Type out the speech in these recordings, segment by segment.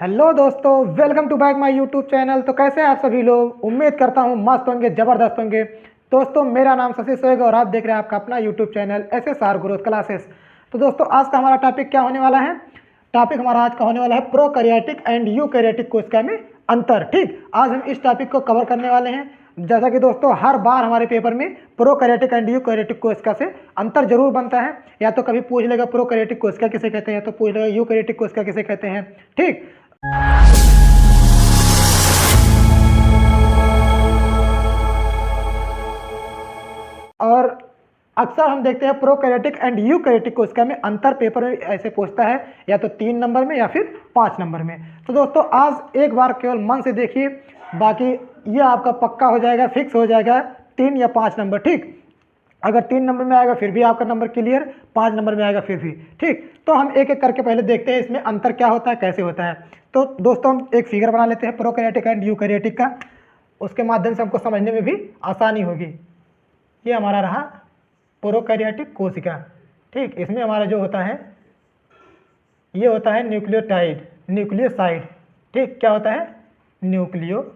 Hello दोस्तों, welcome to back my YouTube channel. तो कैसे हैं आप सभी लोग? उम्मीद करता हूं मस्त होंगे, ज़बरदस्त होंगे। दोस्तों, मेरा नाम शशि सोएग और आप देख रहे हैं आपका अपना YouTube channel SSR growth classes. तो दोस्तों, आज का हमारा टॉपिक क्या होने वाला है? टॉपिक हमारा आज का होने वाला है प्रोकैरियोटिक एंड यूकैरियोटिक कोशिका में अंतर। ठीक, आज हम इस टॉपिक को कवर करने वाले हैं। जैसा कि दोस्तों हर बार हमारे पेपर में प्रोकैरियोटिक एंड यूकैरियोटिक कोशिका से अंतर जरूर बनता है। या तो कभी पूछ लेगा प्रोकैरियोटिक कोशिका किसे कहते हैं, तो पूछ लेगा यूकैरियोटिक कोशिका किसे कहते हैं। ठीक, और अक्सर हम देखते हैं प्रोकैरियोटिक एंड यूकैरियोटिक कोशिका में अंतर पेपर में ऐसे पूछता है, या तो 3 नंबर में या फिर 5 नंबर में। तो दोस्तों, आज एक बार केवल मन से देखिए, बाकी ये आपका पक्का हो जाएगा, फिक्स हो जाएगा 3 या 5 नंबर। ठीक, अगर 3 नंबर में आएगा फिर भी आपका नंबर क्लियर, 5 नंबर में आएगा फिर भी। ठीक, तो हम एक एक करके पहले देखते हैं इसमें अंतर क्या होता है, कैसे होता है। तो दोस्तों, हम एक फिगर बना लेते हैं प्रोकैरियोटिक एंड यूकैरियोटिक का, उसके माध्यम से हमको समझने में भी आसानी होगी। ये हमारा रहा प्रोकैरियोटिक कोशिका। ठीक, इसमें हमारा जो होता है ये होता है न्यूक्लियोटाइड, न्यूक्लियोसाइड। ठीक, क्या होता है? न्यूक्लियोसाइड।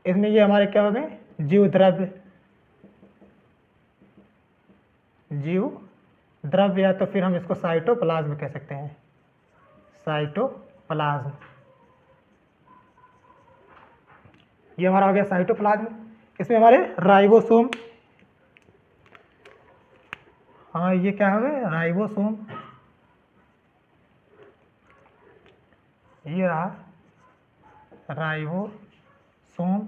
इसमें ये हमारे क्या हो गए? जीव द्रव्य, जीव द्रव्य, या तो फिर हम इसको साइटोप्लाज्म कह सकते हैं, साइटोप्लाज्म। ये हमारा हो गया साइटोप्लाज्म। इसमें हमारे राइबोसोम, हाँ ये क्या हो गया? राइबोसोम। ये रहा राइबोसोम।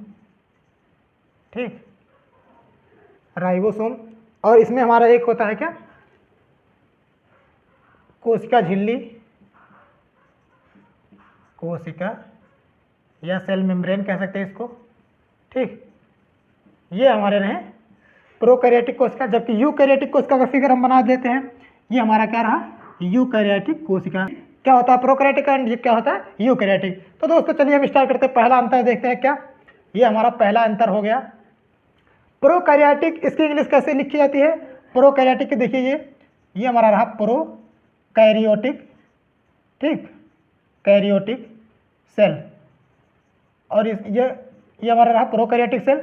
ठीक, राइबोसोम। और इसमें हमारा एक होता है क्या? कोशिका झिल्ली, कोशिका या सेल मेम्ब्रेन कह सकते हैं इसको। ठीक, ये हमारे रहे प्रोकैरियोटिक कोशिका। जबकि यूकैरियोटिक कोशिका का फिगर हम बना देते हैं। ये हमारा क्या रहा? यूकैरियोटिक कोशिका। क्या होता है प्रोकैरियोटिक एंड ये क्या होता है? यूकैरियोटिक। तो दोस्तों चलिए हम स्टार्ट करते हैं, पहला अंतर देखते हैं क्या। ये हमारा पहला अंतर हो गया प्रोकैरियोटिक। इसकी इंग्लिश कैसे लिखी जाती है प्रोकैरियोटिक की? देखिए ये हमारा रहा प्रोकैरियोटिक। ठीक, कैरियोटिक सेल। और ये हमारा रहा प्रोकैरियोटिक सेल।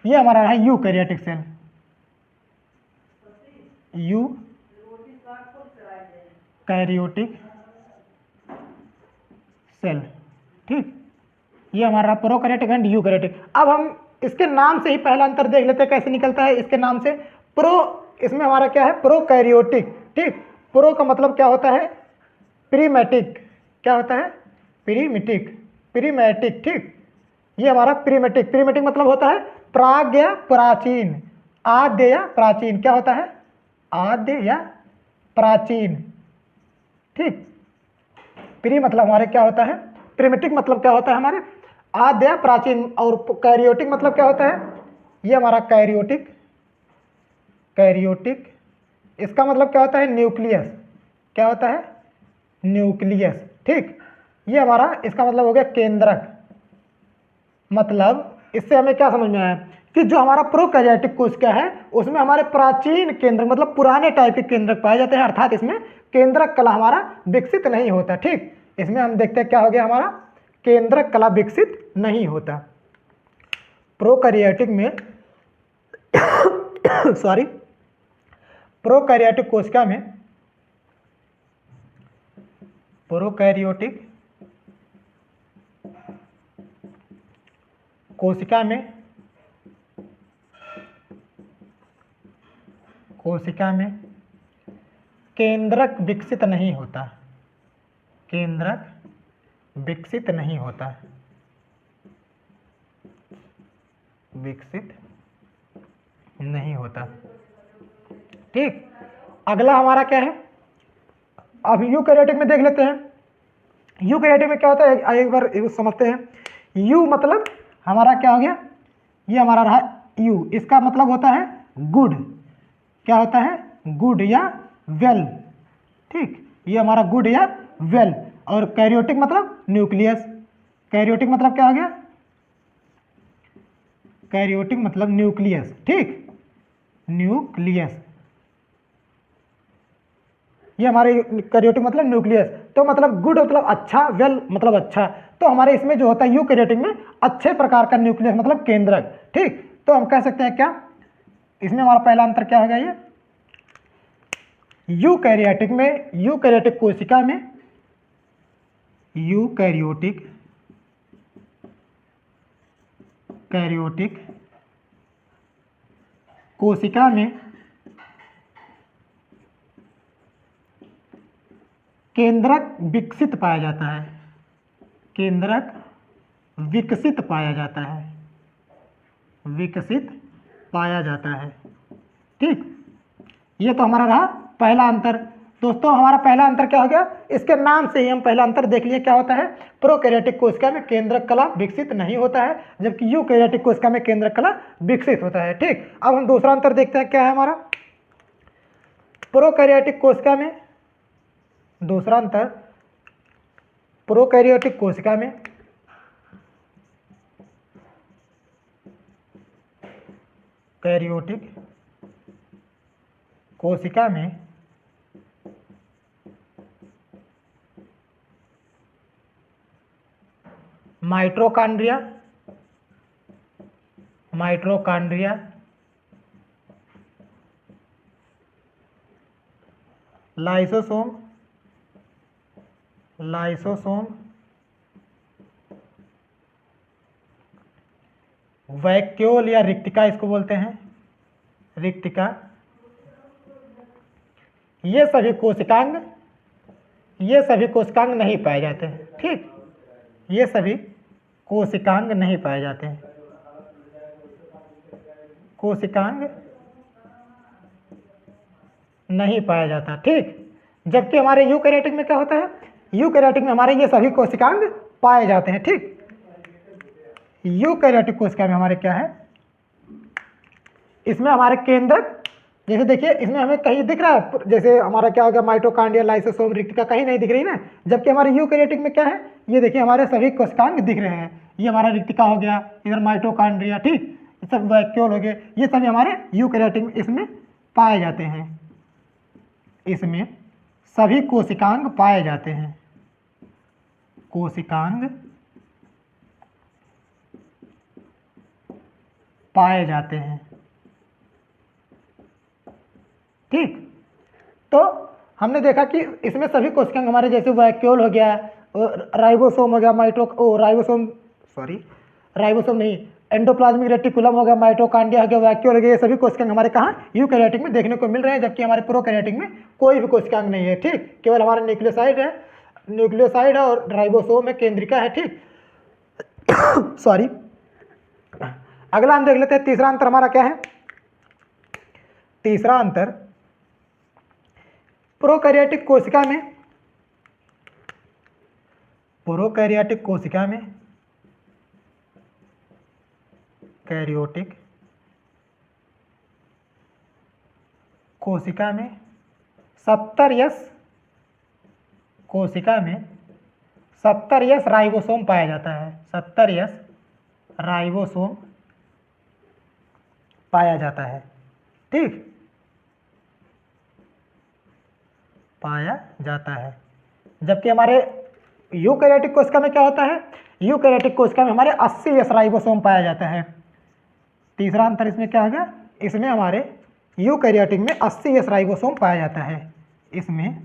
ये हमारा रहा यूकैरियोटिक सेल, यूकैरियोटिक सेल। ठीक, ये हमारा प्रोकैरियोटिक एंड यूकैरियोटिक। अब हम इसके नाम से ही पहला अंतर देख लेते हैं कैसे निकलता है। इसके नाम से इसमें हमारा क्या है? प्रोकैरियोटिक। ठीक, प्रो का मतलब क्या होता है? प्रीमेटिक। क्या होता है? प्रीमेटिक, प्रीमेटिक। ठीक, ये हमारा प्रीमेटिक। प्रीमेटिक मतलब होता है प्राग या प्राचीन, आद्य या प्राचीन। क्या होता है? आद्य या प्राचीन। ठीक, प्री मतलब हमारे क्या होता है? प्रीमेटिक मतलब क्या होता है? हमारे आद्य या प्राचीन। और कैरियोटिक मतलब क्या होता है? ये हमारा कैरियोटिक, कैरियोटिक इसका मतलब क्या होता है? न्यूक्लियस। क्या होता है? न्यूक्लियस। ठीक, ये हमारा इसका मतलब हो गया केंद्रक। मतलब इससे हमें क्या समझ में आया कि जो हमारा प्रोकैरियोटिक कोशिका है उसमें हमारे प्राचीन केंद्रक मतलब पुराने टाइप के केंद्रक पाए जाते हैं, अर्थात इसमें केंद्रक कला हमारा विकसित नहीं होता। ठीक, इसमें हम देखते हैं क्या हो गया हमारा? केंद्रक कला विकसित नहीं होता प्रोकैरियोटिक में। सॉरी, प्रोकैरियोटिक कोशिका में, प्रोकैरियोटिक कोशिका में, कोशिका में केंद्रक विकसित नहीं होता, केंद्रक विकसित नहीं होता, विकसित नहीं होता। ठीक, अगला हमारा क्या है? अब यूकैरियोटिक में देख लेते हैं। यूकैरियोटिक में क्या होता है एक बार समझते हैं। यू मतलब हमारा क्या हो गया? ये हमारा रहा यू। इसका मतलब होता है गुड। क्या होता है? गुड या वेल। ठीक, ये हमारा गुड या वेल। और कैरियोटिक मतलब न्यूक्लियस। कैरियोटिक मतलब क्या हो गया? कैरियोटिक मतलब न्यूक्लियस। ठीक, न्यूक्लियस। ये हमारे यूकैरियोटिक मतलब न्यूक्लियस, तो मतलब गुड मतलब अच्छा, वेल मतलब अच्छा। तो हमारे इसमें जो होता है यूकैरियोटिक में अच्छे प्रकार का न्यूक्लियस मतलब केंद्रक। ठीक, तो हम कह सकते हैं क्या, इसमें हमारा पहला अंतर क्या होगा, ये यूकैरियोटिक में, यूकैरियोटिक कोशिका में, यूकैरियोटिक कैरियोटिक कोशिका में केंद्रक विकसित पाया जाता है, केंद्रक विकसित पाया जाता है, विकसित पाया जाता है। ठीक, ये तो हमारा रहा पहला अंतर। दोस्तों हमारा पहला अंतर क्या हो गया, इसके नाम से ही हम पहला अंतर देख लिए क्या होता है, प्रोकैरियोटिक कोशिका में केंद्रक कला विकसित नहीं होता है, जबकि यूकैरियोटिक कोशिका में केंद्रक कला विकसित होता है। ठीक, अब हम दूसरा अंतर देखते हैं क्या है हमारा प्रोकैरियोटिक कोशिका में। दूसरा अंतर प्रोकैरियोटिक कोशिका में कैरियोटिक कोशिका में mitochondria, mitochondria, lysosome, lysosome, vacuole या रिक्तिका इसको बोलते हैं, रिक्तिका, ये सभी कोशिकांग, ये सभी कोशिकांग नहीं पाए जाते हैं। ठीक, ये सभी कोशिकांग नहीं पाए जाते हैं, कोशिकांग नहीं पाया जाता। ठीक, जबकि हमारे यूकैरियोटिक में क्या होता है, यूकैरियोटिक में हमारे ये सभी कोशिकांग पाए जाते हैं। ठीक, यूकैरियोटिक कोशिका में हमारे क्या है, इसमें हमारे केंद्रक, जैसे देखिए इसमें हमें कहीं दिख रहा है, जैसे हमारा क्या हो गया माइटोकॉन्ड्रिया, लाइसोसोम, रिक्तिका कहीं नहीं दिख रही ना, जबकि हमारे यूकैरियोटिक में क्या है, ये देखिए हमारे सभी कोशिकांग दिख रहे हैं। ये हमारा रिक्तिका हो गया, इधर माइटोकॉन्ड्रिया, ठीक, ये सब वैक्यूल हो गए, ये सभी हमारे यूकैरियोटिक में इसमें पाए जाते हैं, इसमें सभी कोशिकांग पाए जाते हैं, कोशिकांग पाए जाते हैं। ठीक, तो हमने देखा कि इसमें सभी कोशिकांग हमारे जैसे वैक्यूल हो गया, राइबोसोम हो गया, राइबोसोम नहीं, एंडोप्लाज्मिक रेटिकुलम हो गया, माइटोकॉन्ड्रिया हो गया, वैक्यूल हो गया, ये सभी कोशिकांग हमारे कहाँ यूकैरियोटिक में देखने को मिल रहे हैं, जबकि हमारे प्रोकैरियोटिक में कोई भी कोशिकांग नहीं है। ठीक, केवल हमारा न्यूक्लियोसाइड है, न्यूक्लियोसाइड है और राइबोसोम है, केंद्रिका है। ठीक सॉरी, अगला हम देख लेते हैं तीसरा अंतर हमारा क्या है। तीसरा अंतर प्रोकैरियोटिक कोशिका में, प्रोकैरियोटिक कोशिका में कैरियोटिक कोशिका में 70S कोशिका में 70S राइबोसोम पाया जाता है, 70S राइबोसोम पाया जाता है। ठीक, पाया जाता है, जबकि हमारे यूकैरियोटिक कोशिका में क्या होता है, यूकैरियोटिक कोशिका में हमारे 80S राइबोसोम पाया जाता है। तीसरा अंतर इसमें क्या हो गया, इसमें हमारे यूकैरियोटिक में 80S राइबोसोम पाया जाता है, इसमें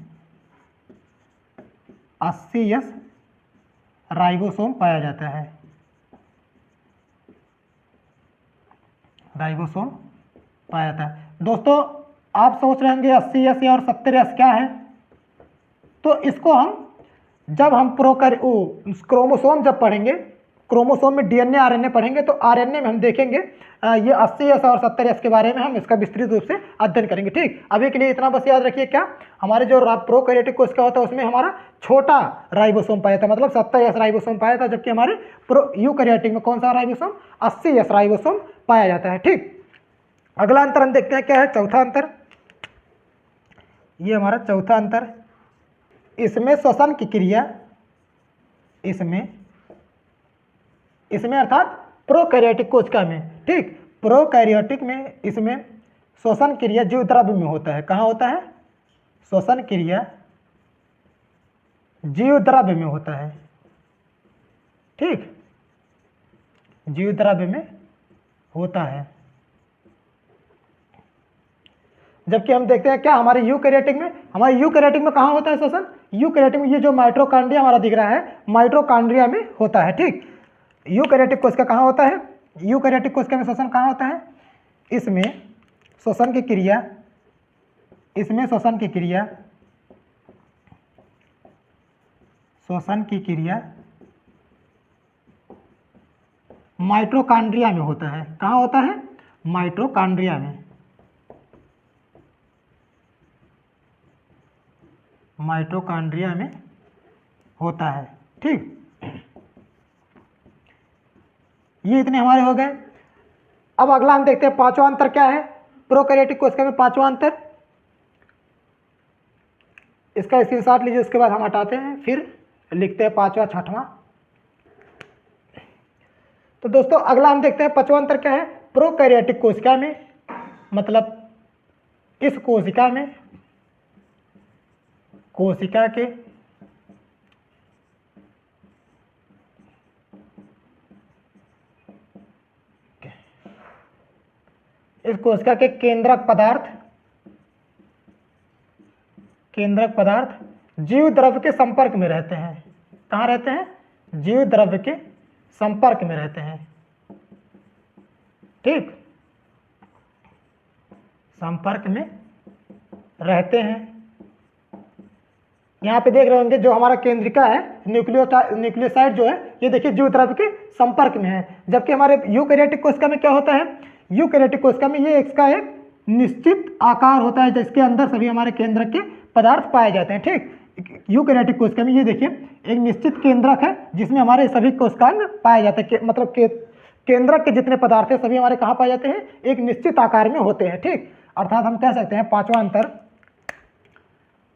80S राइबोसोम पाया जाता है, राइबोसोम पाया जाता है। दोस्तों आप सोच रहे होंगे 80S और 70S क्या है, तो इसको हम जब हम क्रोमोसोम जब पढ़ेंगे, क्रोमोसोम में डीएनए आरएनए पढ़ेंगे, तो आरएनए में हम देखेंगे ये 80S और 70S के बारे में हम इसका विस्तृत रूप से अध्ययन करेंगे। ठीक, अभी के लिए इतना बस याद रखिए, क्या हमारे जो प्रोकैरियोटिक कोशिका होता है उसमें हमारा छोटा राइबोसोम पाया था, मतलब 70S राइबोसोम पाया था, जबकि हमारे यूकैरियोटिक में कौन सा राइबोसोम, 80S राइबोसोम पाया जाता है। ठीक, अगला अंतर हम देखते हैं क्या है, चौथा अंतर, ये हमारा चौथा अंतर, इसमें श्वसन की क्रिया, इसमें अर्थात प्रोकैरियोटिक कोशिका में, ठीक, प्रोकैरियोटिक में इसमें श्वसन क्रिया जीव द्रव्य में होता है। कहाँ होता है, श्वसन क्रिया जीव द्रव्य में होता है। ठीक, जीव द्रव्य में होता है। जबकि हम देखते हैं क्या हमारे यूकैरियोटिक में, हमारे यूकैरियोटिक में कहाँ होता है श्वसन? यूकैरियोटिक में ये जो माइटोकॉन्ड्रिया हमारा दिख रहा है, माइटोकॉन्ड्रिया में होता है। ठीक, यूकैरियोटिक कोशिका कहाँ होता है? यूकैरियोटिक कोशिका में श्वसन कहाँ होता है? इसमें श्वसन की क्रिया, इसमें श्वसन की क्रिया, श्वसन की क्रिया माइटोकॉन्ड्रिया में होता है। कहाँ होता है? माइटोकॉन्ड्रिया में, माइटोकॉन्ड्रिया में होता है। ठीक, ये इतने हमारे हो गए। अब अगला हम देखते हैं पांचवा अंतर क्या है प्रोकैरियोटिक कोशिका में। पांचवा अंतर, इसका स्क्रीनशॉट लीजिए, उसके बाद हम हटाते हैं, फिर लिखते हैं पांचवा छठवां। तो दोस्तों अगला हम देखते हैं पांचवा अंतर क्या है प्रोकैरियोटिक कोशिका में, मतलब इस कोशिका में, कोशिका के इस कोशिका के केंद्रक पदार्थ, केंद्रक पदार्थ जीव द्रव्य के संपर्क में रहते हैं। कहाँ रहते हैं? जीव द्रव्य के संपर्क में रहते हैं। ठीक, संपर्क में रहते हैं। यहाँ पे देख रहे होंगे जो हमारा केंद्रिका है, न्यूक्लियोसाइड जो है, ये देखिए जीव द्रव्य के संपर्क में है। जबकि हमारे यूकैरियोटिक कोशिका में क्या होता है? यूकैरियोटिक कोशिका में ये इसका एक निश्चित आकार होता है जिसके अंदर सभी हमारे केंद्रक के पदार्थ पाए जाते हैं। ठीक, यूकैरियोटिक कोशिका में ये देखिए एक निश्चित केंद्रक है जिसमें हमारे सभी कोशिकांग पाए जाते हैं। मतलब केंद्रक के जितने पदार्थ हैं सभी हमारे कहाँ पाए जाते हैं? एक निश्चित आकार में होते हैं। ठीक, अर्थात हम कह सकते हैं पांचवा अंतर,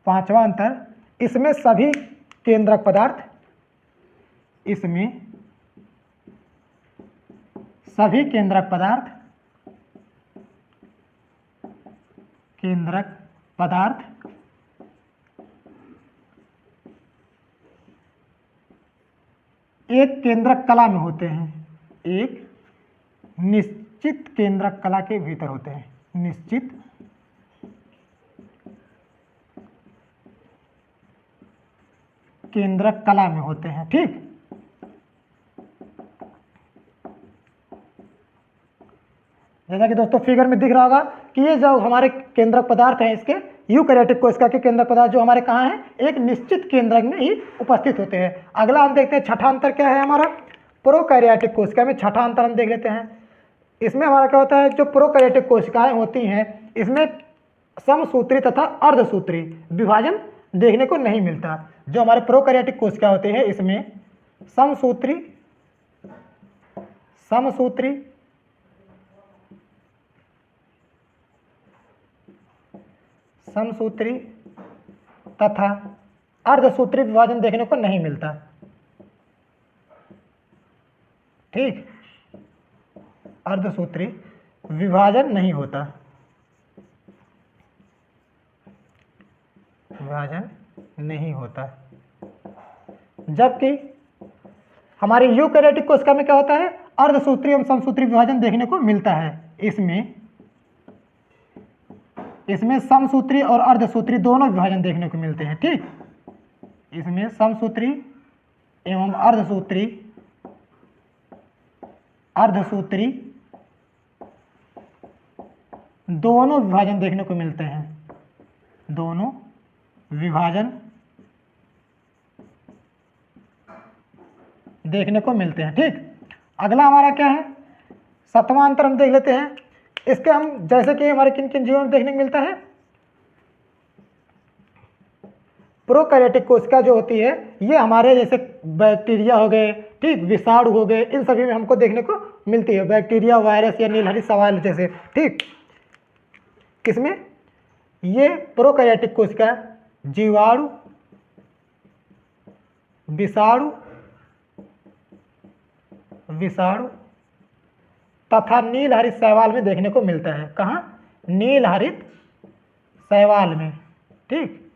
पांचवा अंतर, इसमें सभी केंद्रक पदार्थ, इसमें सभी केंद्रक पदार्थ, केंद्रक पदार्थ एक केंद्रक कला में होते हैं, एक निश्चित केंद्रक कला के भीतर होते हैं, निश्चित केंद्रक कला में होते हैं। ठीक, जैसा कि दोस्तों फिगर में दिख रहा होगा कि ये जो हमारे केंद्रक पदार्थ हैं, इसके यूकैरियोटिक कोशिका के केंद्रक पदार्थ जो हमारे कहाँ हैं? एक निश्चित केंद्रक में ही उपस्थित होते हैं। अगला हम देखते हैं छठा अंतर क्या है हमारा प्रोकैरियोटिक कोशिका में। छठा अंतर हम देख लेते हैं। इसमें हमारा क्या होता है? जो प्रोकैरियोटिक कोशिकाएं होती हैं इसमें समसूत्री तथा अर्धसूत्री विभाजन देखने को नहीं मिलता। जो हमारे प्रोकैरियोटिक कोशिका होते हैं इसमें समसूत्री, समसूत्री समसूत्री तथा अर्धसूत्री विभाजन देखने को नहीं मिलता। ठीक, अर्धसूत्री विभाजन नहीं होता, विभाजन नहीं होता। जबकि हमारी यूकैरियोटिक कोशिका में क्या होता है? अर्धसूत्री एवं समसूत्री विभाजन देखने को मिलता है। इसमें समसूत्री और अर्धसूत्री दोनों विभाजन देखने को मिलते हैं। ठीक, इसमें समसूत्री एवं अर्धसूत्री, अर्धसूत्री दोनों विभाजन देखने को मिलते हैं, दोनों विभाजन देखने को मिलते हैं। ठीक, अगला हमारा क्या है? सातवां अंतर हम देख लेते हैं। इसके हम जैसे कि हमारे किन किन जीवों में देखने को मिलता है? प्रोकैरियोटिक कोशिका जो होती है ये हमारे जैसे बैक्टीरिया हो गए, ठीक, विषाणु हो गए, इन सभी में हमको देखने को मिलती है। बैक्टीरिया, वायरस या नीलहरी शैवाल जैसे। ठीक, किसमें? ये प्रोकैरियोटिक कोशिका जीवाणु, विषाणु, विषाणु तथा नील हरित शैवाल में देखने को मिलता है। कहाँ? नील हरित शैवाल में। ठीक,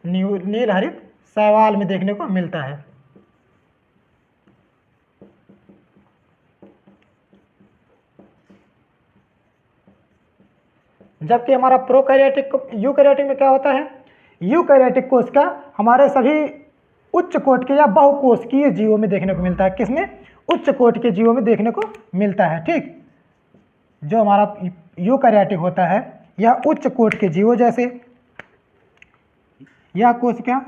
नील हरित शैवाल में देखने को मिलता है। जबकि हमारा प्रोकैरियोटिक यूकैरियोटिक में क्या होता है, यूकैरियोटिक कोशिका हमारे सभी उच्च कोटि के या बहुकोशिकीय जीवों में देखने को मिलता है। किसमें? उच्च कोटि के जीवों में देखने को मिलता है। ठीक, जो हमारा यूकैरियोटिक होता है यह उच्च कोटि के जीवों जैसे यह कोशिका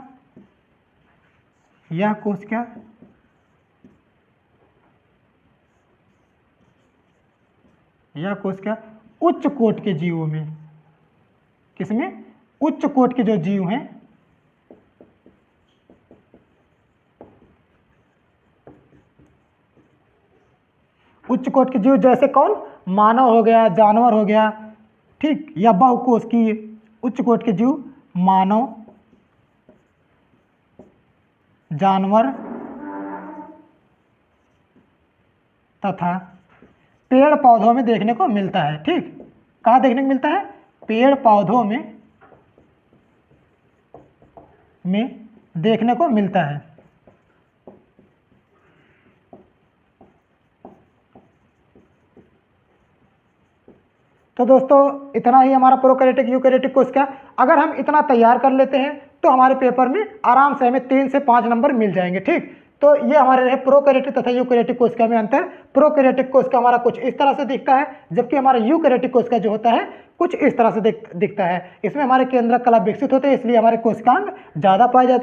उच्च कोटि के जीवों में, किसमें? उच्च कोटि के जो जीव हैं उच्च कोटि के जीव जैसे कौन? मानव हो गया, जानवर हो गया, ठीक, या बहुकोशिकीय उच्च कोटि के जीव मानव, जानवर तथा पेड़ पौधों में देखने को मिलता है। ठीक, कहाँ देखने को मिलता है? पेड़ पौधों में देखने को मिलता है। तो दोस्तों इतना ही हमारा प्रोकैरियोटिक यूकैरियोटिक कोशिका। अगर हम इतना तैयार कर लेते हैं तो हमारे पेपर में आराम से हमें 3 से 5 नंबर मिल जाएंगे। ठीक, तो ये हमारे रहे प्रोकैरियोटिक तथा यूकैरियोटिक कोशिका में अंतर। प्रोकैरियोटिक कोशिका हमारा कुछ इस तरह से दिखता है, जबकि हमारा यूकैरियोटिक कोशिका जो होता है कुछ इस तरह से दिखता है। इसमें हमारे केंद्रक कला विकसित होते हैं, इसलिए हमारे कोशिकांग ज़्यादा पाए जाते हैं।